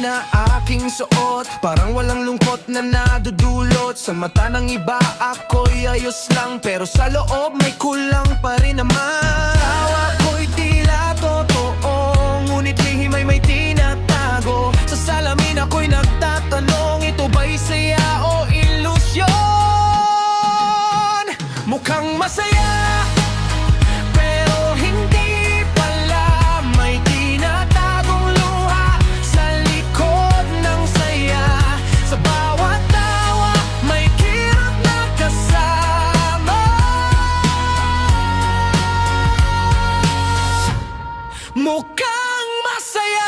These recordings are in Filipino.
na aking suot, parang walang lungkot na nadudulot. Sa mata ng iba ako'y ayos lang, pero sa loob may kulang pa rin naman. Tawa ko'y tila totoo, ngunit lihim ay may tinatago. Sa salamin ako'y nagtatanong, ito ba'y saya o ilusyon? Mukhang masaya, pero hindi pala. May tinatagong luha sa likod ng saya. Sa bawat tawa, may kirot na kasama. Mukhang masaya.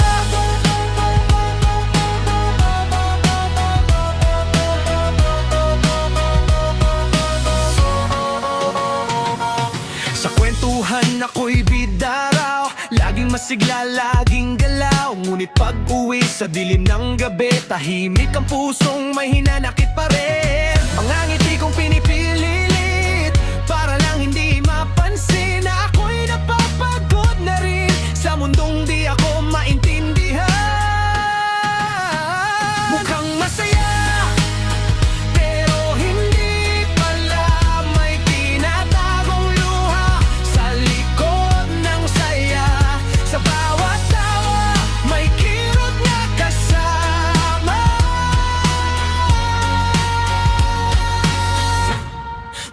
Sa kwentuhan ako'y bida raw, laging masigla, laging galaw. Ngunit pag-uwi sa dilim ng gabi, tahimik ang pusong may hinanakit pa rin. Mga ngiti kong pinipililit para lang hindi mapansin na ako'y napapagod na rin sa mundong di ako maintindihan. Mukhang masaya, pero hindi pala. May tinatagong luha sa likod ng saya. Sa bawat tawa, may kirot na kasama.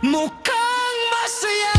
Mukhang masaya.